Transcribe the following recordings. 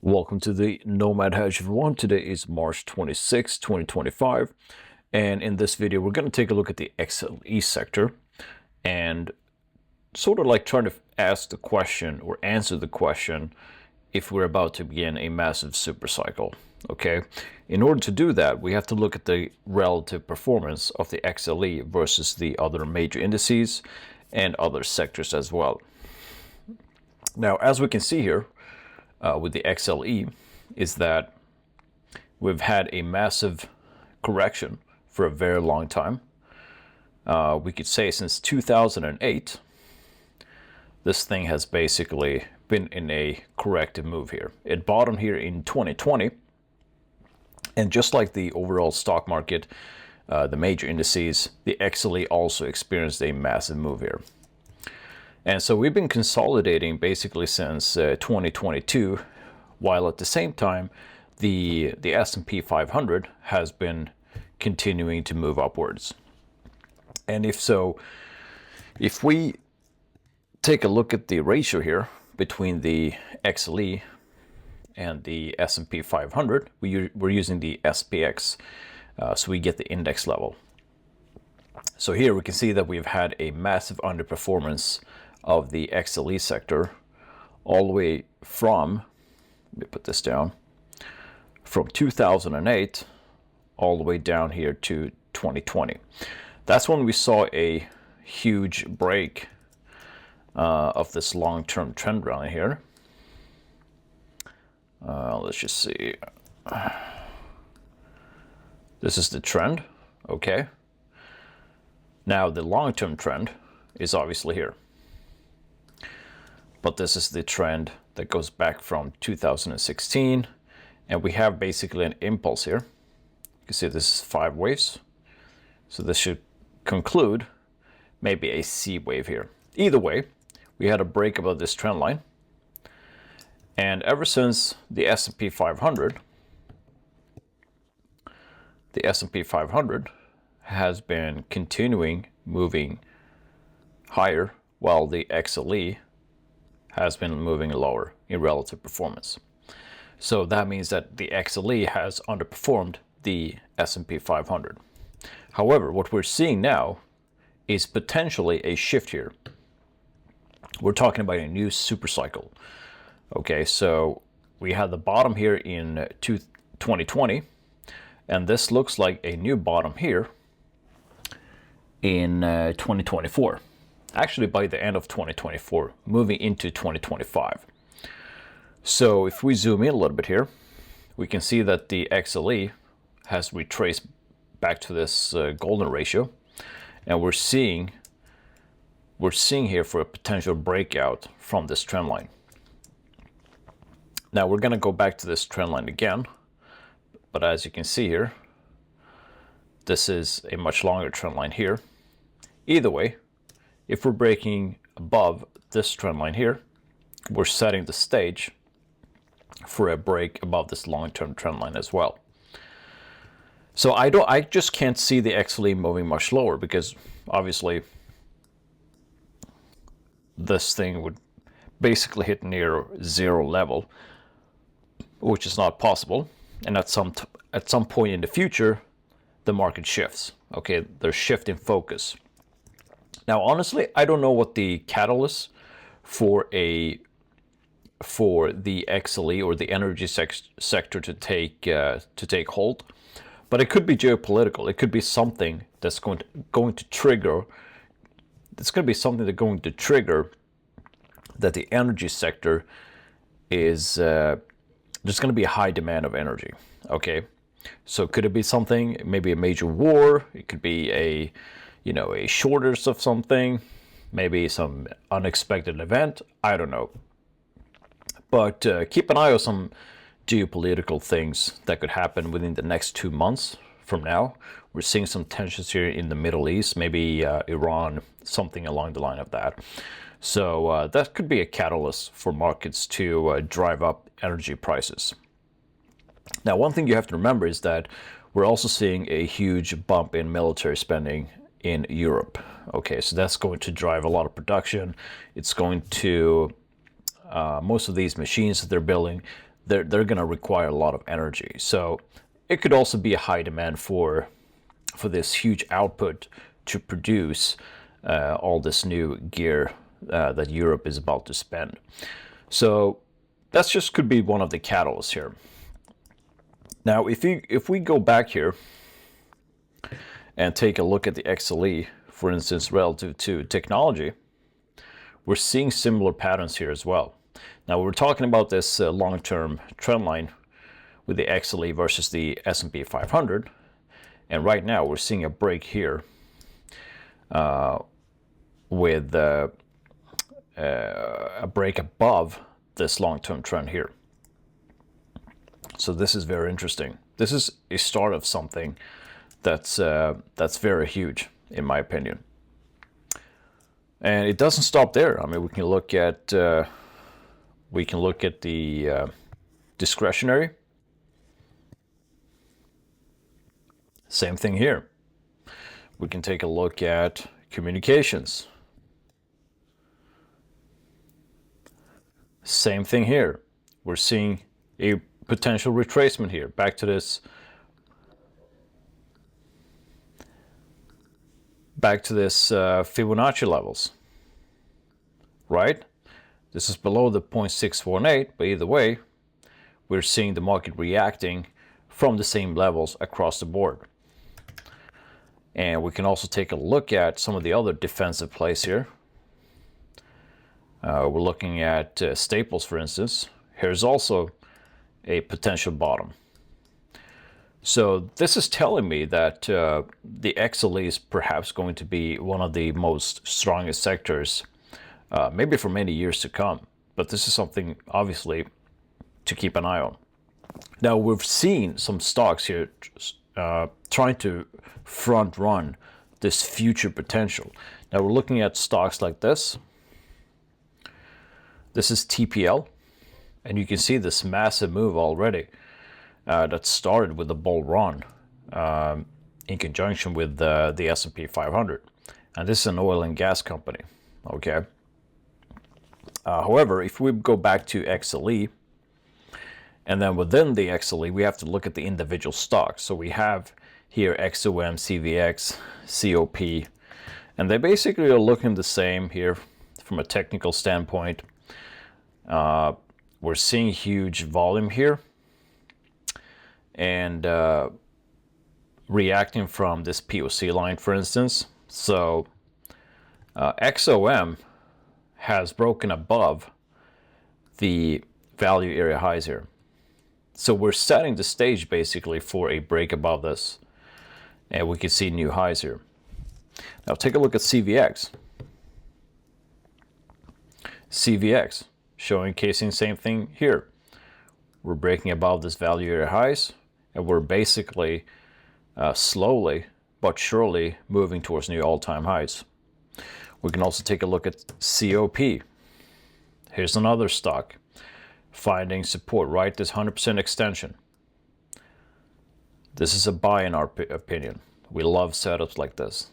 Welcome to the Nomad Hedge, everyone. Today is March 26, 2025. And in this video, we're going to take a look at the XLE sector and sort of like trying to ask the question or answer the question if we're about to begin a massive super cycle. Okay. In order to do that, we have to look at the relative performance of the XLE versus the other major indices and other sectors as well. Now, as we can see here, with the XLE is that we've had a massive correction for a very long time. We could say since 2008, this thing has basically been in a corrective move here. It bottomed here in 2020, and just like the overall stock market, the major indices, the XLE also experienced a massive move here. And so we've been consolidating basically since 2022, while at the same time, the S&P 500 has been continuing to move upwards. And if we take a look at the ratio here between the XLE and the S&P 500, we're using the SPX, so we get the index level. So here we can see that we've had a massive underperformance of the XLE sector all the way from, let me put this down, from 2008 all the way down here to 2020. That's when we saw a huge break of this long-term trend line here. Let's just see. This is the trend, okay? Now the long-term trend is obviously here. But this is the trend that goes back from 2016, and we have basically an impulse here. You can see this is 5 waves, so this should conclude maybe a C wave here. Either way, we had a break above this trend line, and ever since the S&P 500, has been continuing moving higher, while the XLE has been moving lower in relative performance. So that means that the XLE has underperformed the S&P 500. However, what we're seeing now is potentially a shift here. We're talking about a new super cycle. Okay, so we had the bottom here in 2020, and this looks like a new bottom here in 2024. Actually by the end of 2024, moving into 2025. So if we zoom in a little bit here, we can see that the XLE has retraced back to this golden ratio, and we're seeing here for a potential breakout from this trend line. Now we're going to go back to this trend line again, but as you can see here, this is a much longer trend line here. Either way, if we're breaking above this trend line here, we're setting the stage for a break above this long-term trend line as well. So I just can't see the XLE moving much lower, because obviously this thing would basically hit near zero level, which is not possible. And at some point in the future, the market shifts. Okay, there's shift in focus. Now, honestly, I don't know what the catalyst for the XLE or the energy sector to take hold, but it could be geopolitical. It could be something that's going to trigger. It's going to be something that's going to trigger that the energy sector is there's going to be a high demand of energy. Okay, so could it be something? Maybe a major war. It could be a shortage of something, maybe some unexpected event, I don't know. But keep an eye on some geopolitical things that could happen within the next 2 months from now. We're seeing some tensions here in the Middle East, maybe Iran, something along the line of that. So that could be a catalyst for markets to drive up energy prices. Now, one thing you have to remember is that we're also seeing a huge bump in military spending in Europe. Okay, so that's going to drive a lot of production. It's going to most of these machines that they're building, they're going to require a lot of energy. So it could also be a high demand for this huge output to produce all this new gear that Europe is about to spend. So that's just could be one of the catalysts here. Now, if we go back here and take a look at the XLE, for instance, relative to technology, we're seeing similar patterns here as well. Now, we're talking about this long-term trend line with the XLE versus the S&P 500, and right now we're seeing a break here with a break above this long-term trend here. So this is very interesting. This is a start of something that's very huge, in my opinion. And it doesn't stop there. I mean, we can look at the discretionary. Same thing here. We can take a look at communications. Same thing here. We're seeing a potential retracement here. Back to this Fibonacci levels, right? This is below the 0.618, but either way, we're seeing the market reacting from the same levels across the board. And we can also take a look at some of the other defensive plays here. We're looking at staples, for instance. Here's also a potential bottom. So this is telling me that the XLE is perhaps going to be one of the most strongest sectors, maybe for many years to come. But this is something, obviously, to keep an eye on. Now, we've seen some stocks here trying to front run this future potential. Now, we're looking at stocks like this. This is TPL, and you can see this massive move already. That started with the bull run in conjunction with the S&P 500. And this is an oil and gas company, okay? However, if we go back to XLE, and then within the XLE, we have to look at the individual stocks. So we have here XOM, CVX, COP, and they basically are looking the same here from a technical standpoint. We're seeing huge volume here, and reacting from this POC line, for instance. So XOM has broken above the value area highs here. So we're setting the stage basically for a break above this, and we can see new highs here. Now take a look at CVX. CVX showcasing same thing here. We're breaking above this value area highs, and we're basically slowly but surely moving towards new all-time highs. We can also take a look at COP. Here's another stock finding support, right? This 100% extension. This is a buy in our opinion. We love setups like this.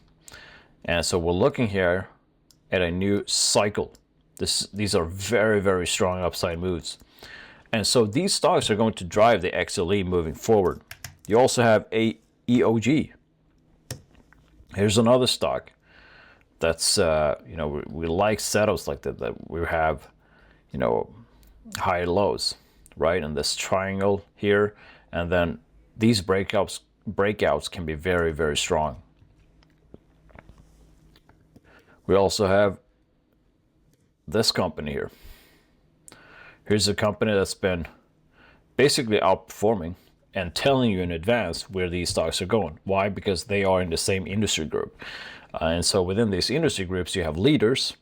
And so we're looking here at a new cycle. These are very, very strong upside moves. And so these stocks are going to drive the XLE moving forward. You also have EOG. Here's another stock that's, we like setups like that we have, high lows, right? And this triangle here, and then these breakouts can be very, very strong. We also have this company here. Here's a company that's been basically outperforming and telling you in advance where these stocks are going. Why? Because they are in the same industry group. And so within these industry groups, you have leaders,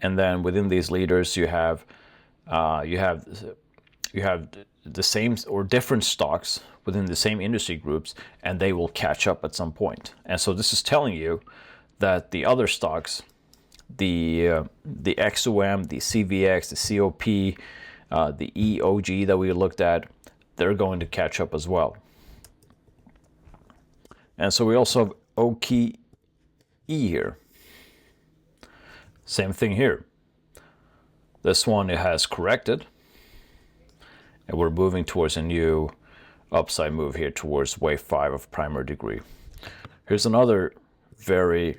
and then within these leaders, you have the same or different stocks within the same industry groups, and they will catch up at some point. And so this is telling you that the other stocks, the XOM, the CVX, the COP, the EOG that we looked at, they're going to catch up as well. And so we also have OKE here. Same thing here. This one, it has corrected, and we're moving towards a new upside move here towards wave 5 of primary degree. Here's another very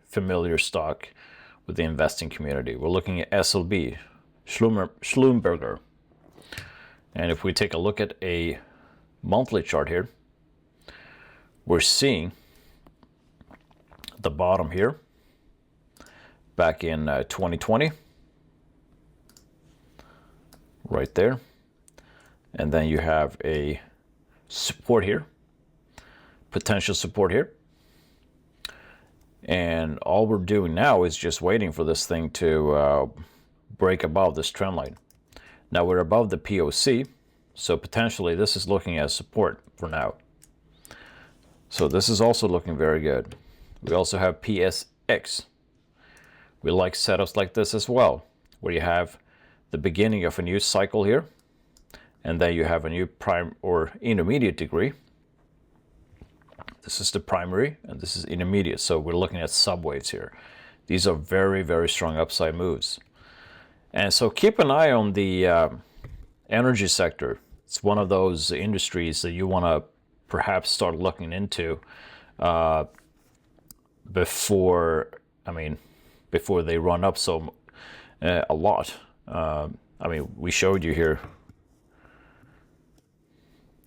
familiar stock with the investing community. We're looking at SLB, Schlumberger. And if we take a look at a monthly chart here, we're seeing the bottom here back in 2020, right there. And then you have a support here, potential support here. And all we're doing now is just waiting for this thing to break above this trend line. Now we're above the POC, so potentially this is looking as support for now. So this is also looking very good. We also have PSX. We like setups like this as well, where you have the beginning of a new cycle here, and then you have a new prime or intermediate degree. This is the primary, and this is intermediate. So we're looking at subwaves here. These are very, very strong upside moves. And so keep an eye on the energy sector. It's one of those industries that you want to perhaps start looking into before they run up so a lot. We showed you here.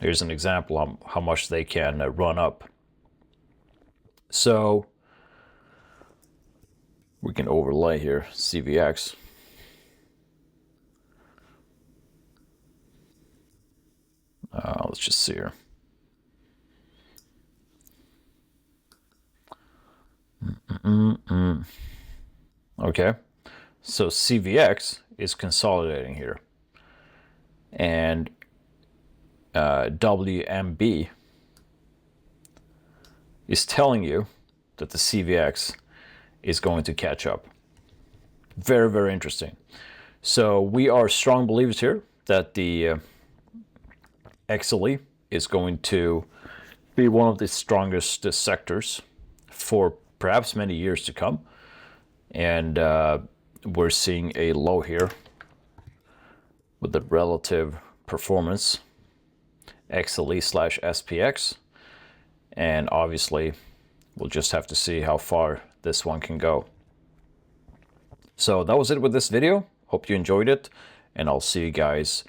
Here's an example of how much they can run up. So we can overlay here CVX. Let's just see here. Okay, so CVX is consolidating here, and WMB is telling you that the CVX is going to catch up. Very, very interesting. So we are strong believers here that the XLE is going to be one of the strongest sectors for perhaps many years to come. And we're seeing a low here with the relative performance XLE/SPX, and obviously we'll just have to see how far this one can go. So that was it with this video. Hope you enjoyed it, and I'll see you guys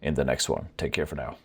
in the next one. Take care for now.